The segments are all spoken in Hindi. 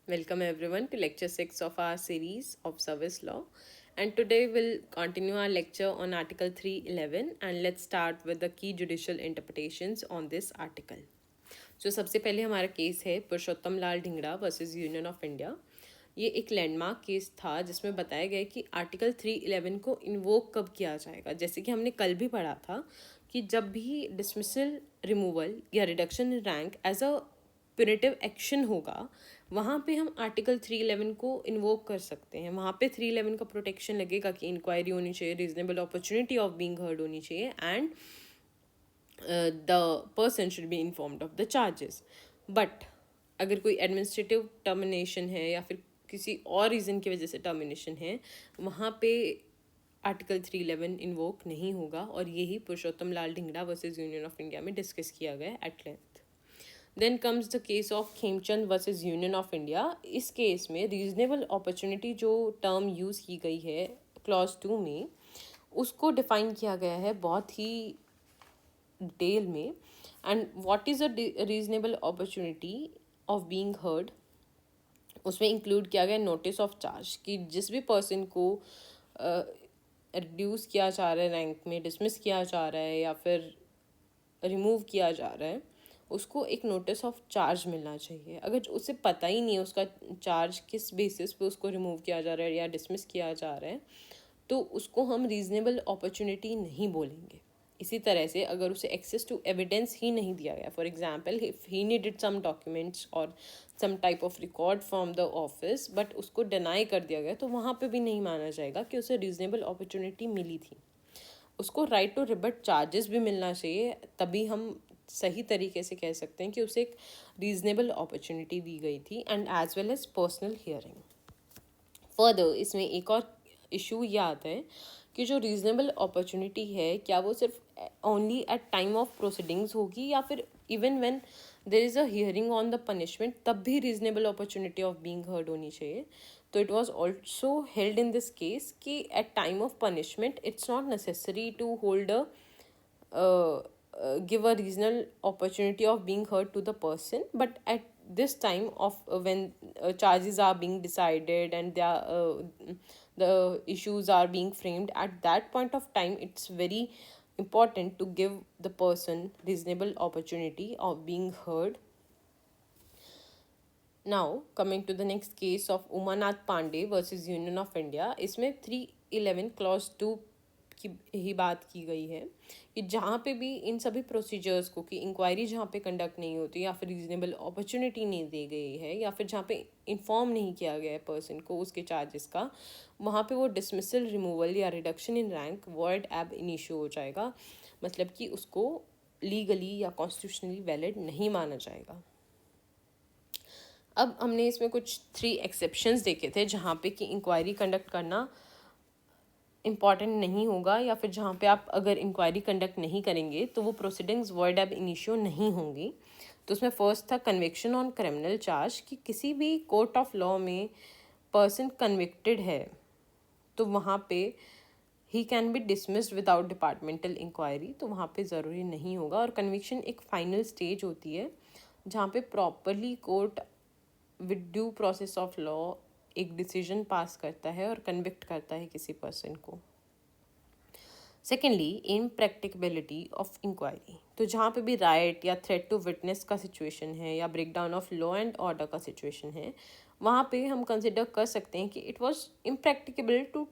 Welcome everyone to lecture 6 of our series of service law. And today we'll continue our lecture on Article 311 and let's start with the key judicial interpretations on this article. जो सबसे पहले हमारा केस है Purushottam Lal Dhingra versus Union of India. ये एक लैंडमार्क केस था जिसमें बताया गया कि आर्टिकल 311 को इन्वोक कब किया जाएगा। जैसे कि हमने कल भी पढ़ा था कि जब भी डिसमिसल, रिमूवल या reduction in rank as a punitive action होगा, वहाँ पे हम आर्टिकल 311 को इन्वोक कर सकते हैं। वहाँ पे 311 का प्रोटेक्शन लगेगा कि इंक्वायरी होनी चाहिए, reasonable opportunity of being heard होनी चाहिए and the person should be informed of the charges. But अगर कोई एडमिनिस्ट्रेटिव टर्मिनेशन है या फिर किसी और रीज़न की वजह से टर्मिनेशन है, वहाँ पे आर्टिकल 311 इन्वोक नहीं होगा और यही Purushottam Lal Dhingra versus Union of India में डिस्कस किया गया at length. Then comes the case of Khemchand versus Union of India. इस केस में रीजनेबल अपॉर्चुनिटी जो टर्म यूज़ की गई है क्लॉज 2 में, उसको डिफाइन किया गया है बहुत ही डिटेल में। And what is a reasonable opportunity of being heard, उसमें इंक्लूड किया गया नोटिस ऑफ चार्ज कि जिस भी पर्सन को रिड्यूस किया जा रहा है, रैंक में डिसमिस किया जा रहा है या फिर रिमूव किया जा रहा है, उसको एक नोटिस ऑफ चार्ज मिलना चाहिए। अगर उसे पता ही नहीं है उसका चार्ज किस बेसिस पे उसको रिमूव किया जा रहा है या डिसमिस किया जा रहा है, तो उसको हम रीजनेबल अपॉर्चुनिटी नहीं बोलेंगे। इसी तरह से अगर उसे एक्सेस टू एविडेंस ही नहीं दिया गया, for example if he needed some documents और some type of record from the office but उसको डिनाई कर दिया गया, तो वहाँ पे भी नहीं माना जाएगा कि उसे रीजनेबल अपॉर्चुनिटी मिली थी। उसको राइट टू रिबट चार्जेस भी मिलना चाहिए, तभी हम सही तरीके से कह सकते हैं कि उसे एक रीजनेबल अपॉर्चुनिटी दी गई थी and as well as personal hearing. Further इसमें एक और इशू ये आता है कि जो रीजनेबल अपॉर्चुनिटी है, क्या वो सिर्फ only at time of proceedings होगी या फिर even when there is a hearing on the punishment, तब भी reasonable opportunity of being heard होनी चाहिए। तो it was also held in this case कि at time of punishment it's not necessary to hold a give a reasonable opportunity of being heard to the person, but at this time of when charges are being decided and the issues are being framed, at that point of time it's very important to give the person reasonable opportunity of being heard. Now coming to the next case of Umanath Pandey versus Union of India, इसमें 311 clause 2 की ही बात की गई है कि जहाँ पे भी इन सभी प्रोसीजर्स को, कि इंक्वायरी जहाँ पे कंडक्ट नहीं होती या फिर रीजनेबल अपॉर्चुनिटी नहीं दी गई है या फिर जहाँ पे इन्फॉर्म नहीं किया गया है पर्सन को उसके चार्जेस का, वहाँ पे वो डिसमिसल, रिमूवल या रिडक्शन इन रैंक वर्ड एब इनिशियो हो जाएगा। मतलब कि उसको लीगली या कॉन्स्टिट्यूशनली वैलिड नहीं माना जाएगा। अब हमने इसमें कुछ 3 एक्सेप्शंस देखे थे जहाँ पे कि इंक्वायरी कंडक्ट करना इम्पॉर्टेंट नहीं होगा या फिर जहाँ पे आप अगर इंक्वायरी कंडक्ट नहीं करेंगे तो वो प्रोसीडिंग्स वॉइड एब इनिशियो नहीं होंगी। तो उसमें फर्स्ट था कन्विक्शन ऑन क्रिमिनल चार्ज, कि किसी भी कोर्ट ऑफ लॉ में पर्सन कन्विक्टेड है तो वहाँ पे he can be dismissed without departmental inquiry, तो वहाँ पे ज़रूरी नहीं होगा। और कन्विक्शन एक फाइनल स्टेज होती है जहाँ पे properly court with due process of law एक डिसीजन पास करता है और कन्विक्ट करता है किसी पर्सन को। सेकेंडली इम्प्रैक्टिकेबिलिटी ऑफ इंक्वायरी, तो जहाँ पे भी राइट या थ्रेट टू विटनेस का सिचुएशन है या breakdown of law and order का सिचुएशन है, वहाँ पे हम कंसिडर कर सकते हैं कि it was impracticable to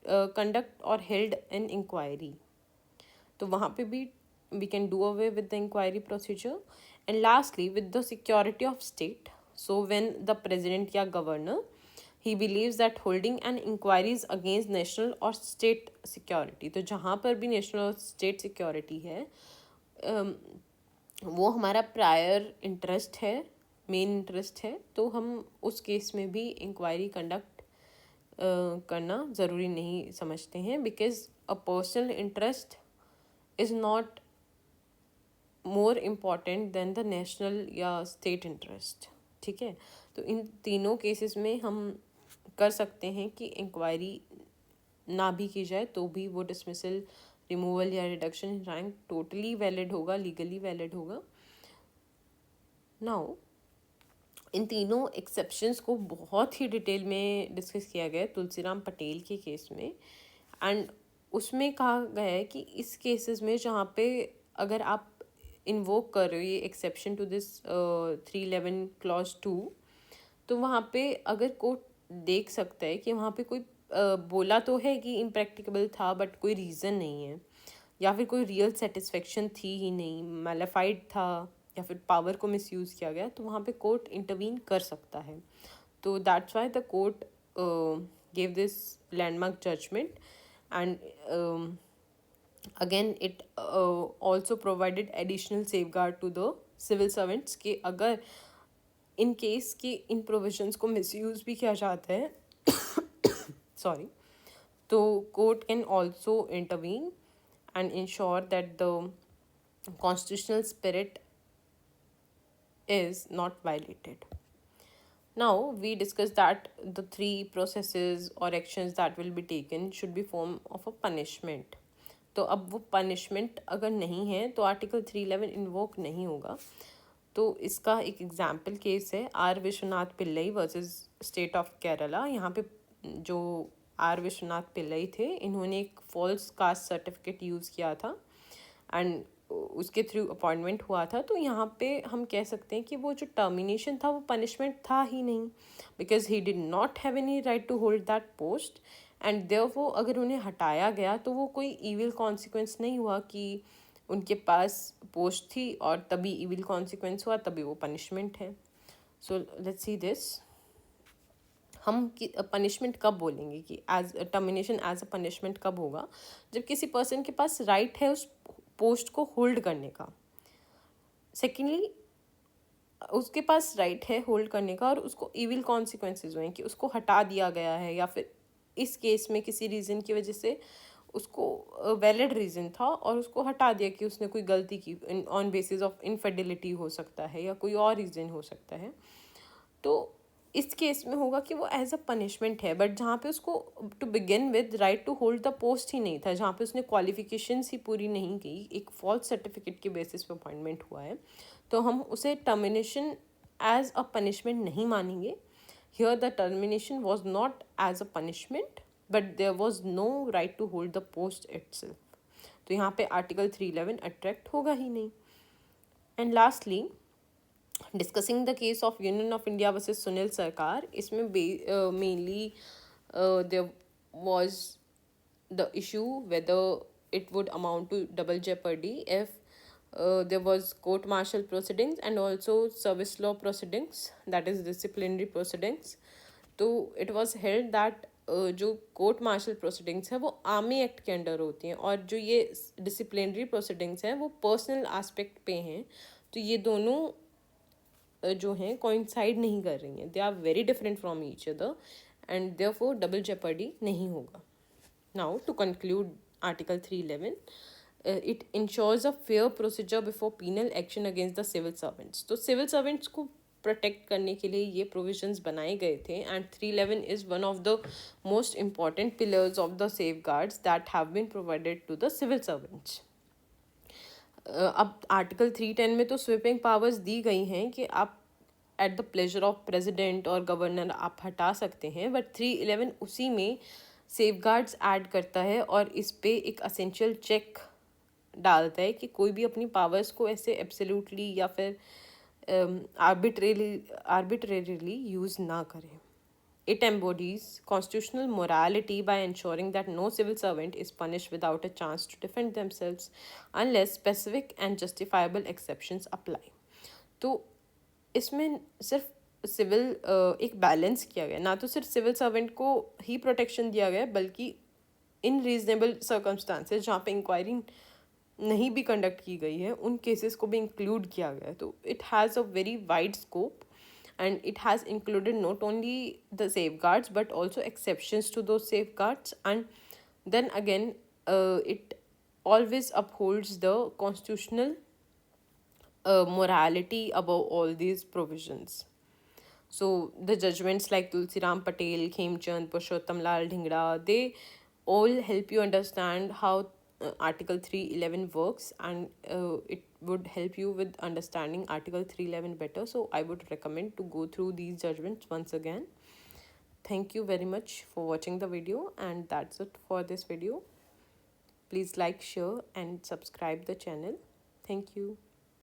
conduct और हेल्ड एन इंक्वायरी, तो वहाँ पे भी we can do away with the inquiry procedure. And lastly with the security of state, so when the president या governor he believes that holding an inquiry is against national or state security, तो जहाँ पर भी national और state security है वो हमारा प्रायर इंटरेस्ट है, मेन इंटरेस्ट है, तो हम उस केस में भी इंक्वायरी कंडक्ट करना ज़रूरी नहीं समझते हैं, because a personal interest is not more important than the national या स्टेट इंटरेस्ट। ठीक है, तो इन तीनों केसेस में हम कर सकते हैं कि इंक्वायरी ना भी की जाए तो भी वो डिसमिसल, रिमूवल या reduction in rank totally valid होगा, लीगली वैलिड होगा। नाउ इन तीनों एक्सेप्शंस को बहुत ही डिटेल में डिस्कस किया गया है तुलसीराम पटेल के केस में। एंड उसमें कहा गया है कि इस केसेस में जहाँ पे अगर आप इन्वोक कर रहे हो ये एक्सेप्शन टू दिस 311 क्लॉज 2, तो वहाँ पे अगर कोर्ट देख सकता है कि वहाँ पे कोई बोला तो है कि इम्प्रैक्टिकेबल था बट कोई रीज़न नहीं है, या फिर कोई रियल सेटिस्फेक्शन थी ही नहीं, मैलिफाइड था, या फिर पावर को मिसयूज़ किया गया, तो वहाँ पे कोर्ट इंटरवीन कर सकता है। तो that's why the court gave this landmark judgment. And again it also provided additional safeguard to the civil servants कि अगर इन केस के इन प्रोविजंस को मिसयूज भी किया जाता है सॉरी, तो court can also intervene and ensure that the constitutional spirit is not violated. Now we discussed that the three processes or actions that will be taken should be form of a punishment. तो अब वो पनिशमेंट अगर नहीं है तो आर्टिकल 311 इन्वोक नहीं होगा। तो इसका एक एग्जाम्पल केस है R Vishwanath Pillai versus state of Kerala. यहाँ पे जो आर विश्वनाथ पिल्लई थे, इन्होंने एक फॉल्स कास्ट सर्टिफिकेट यूज़ किया था एंड उसके थ्रू अपॉइंटमेंट हुआ था। तो यहाँ पे हम कह सकते हैं कि वो जो टर्मिनेशन था वो पनिशमेंट था ही नहीं, because he did not have any right to hold that post. And therefore अगर उन्हें हटाया गया तो वो कोई इविल कॉन्सिक्वेंस नहीं हुआ कि उनके पास पोस्ट थी और तभी इविल कॉन्सिक्वेंस हुआ, तभी वो पनिशमेंट है। So let's see this. हम पनिशमेंट कब बोलेंगे कि as termination as a punishment कब होगा? जब किसी पर्सन के पास राइट है उस पोस्ट को होल्ड करने का। सेकेंडली, उसके पास राइट है होल्ड करने का और उसको इविल कॉन्सिक्वेंसेज हुए कि उसको हटा दिया गया है, या फिर इस केस में किसी रीज़न की वजह से उसको वैलिड रीज़न था और उसको हटा दिया कि उसने कोई गलती की ऑन बेसिस ऑफ इनफिडेलिटी हो सकता है या कोई और रीज़न हो सकता है। तो इस केस में होगा कि वो एज अ पनिशमेंट है, बट जहाँ पे उसको to begin with right to hold the post ही नहीं था, जहाँ पे उसने क्वालिफिकेशंस ही पूरी नहीं की, एक फॉल्स सर्टिफिकेट के बेसिस पे अपॉइंटमेंट हुआ है, तो हम उसे टर्मिनेशन एज अ पनिशमेंट नहीं मानेंगे। Here the termination was not as a punishment but there was no right to hold the post itself, तो यहाँ पे आर्टिकल 311 अट्रैक्ट होगा ही नहीं। And lastly, discussing the case of union of India versus Sunil Sarkar, इसमें mainly there was the issue whether it would amount to double jeopardy if there was court martial proceedings and also service law proceedings, that is disciplinary proceedings. तो it was held that जो कोर्ट मार्शल प्रोसीडिंग्स है वो आर्मी एक्ट के अंडर होती हैं और जो ये डिसिप्लिनरी प्रोसीडिंग्स हैं वो पर्सनल एस्पेक्ट पे हैं। तो ये दोनों जो हैं कोइंसाइड नहीं कर रही हैं, they are very different from each other and therefore double jeopardy नहीं होगा। Now to conclude article 311, it ensures a fair procedure before penal action against the civil servants. तो सिविल सर्वेंट्स को प्रोटेक्ट करने के लिए ये प्रोविजंस बनाए गए थे and 311 is one of the most important pillars of the safeguards that have been provided to the civil servants. अब आर्टिकल 310 में तो स्वीपिंग पावर्स दी गई हैं कि आप at the pleasure of president और गवर्नर आप हटा सकते हैं, बट 311 उसी में सेफगार्ड्स ऐड करता है और इस पे एक असेंशियल चेक डालता है कि कोई भी अपनी पावर्स को ऐसे एब्सोल्युटली या फिर आर्बिट्रेरीली यूज़ ना करे। It embodies constitutional morality by ensuring that no civil servant is punished without a chance to defend themselves unless specific and justifiable exceptions apply. तो इसमें सिर्फ सिविल एक बैलेंस किया गया, ना तो सिर्फ सिविल सर्वेंट को ही प्रोटेक्शन दिया गया बल्कि इन रीजनेबल सर्कमस्टांसेस जहाँ पे इंक्वायरी नहीं भी कंडक्ट की गई है उन केसेस को भी इंक्लूड किया गया है। तो it has a very wide scope and it has included not only the safeguards but also exceptions to those safeguards, and then again it always upholds the constitutional morality above all these provisions. So the judgments like Tulsiram Patel, Khemchand, Purushottam Lal Dhingra, they all help you understand how Article 311 works, and it would help you with understanding Article 311 better. So I would recommend to go through these judgments once again. Thank you very much for watching the video, and that's it for this video. Please like, share and subscribe the channel. Thank you.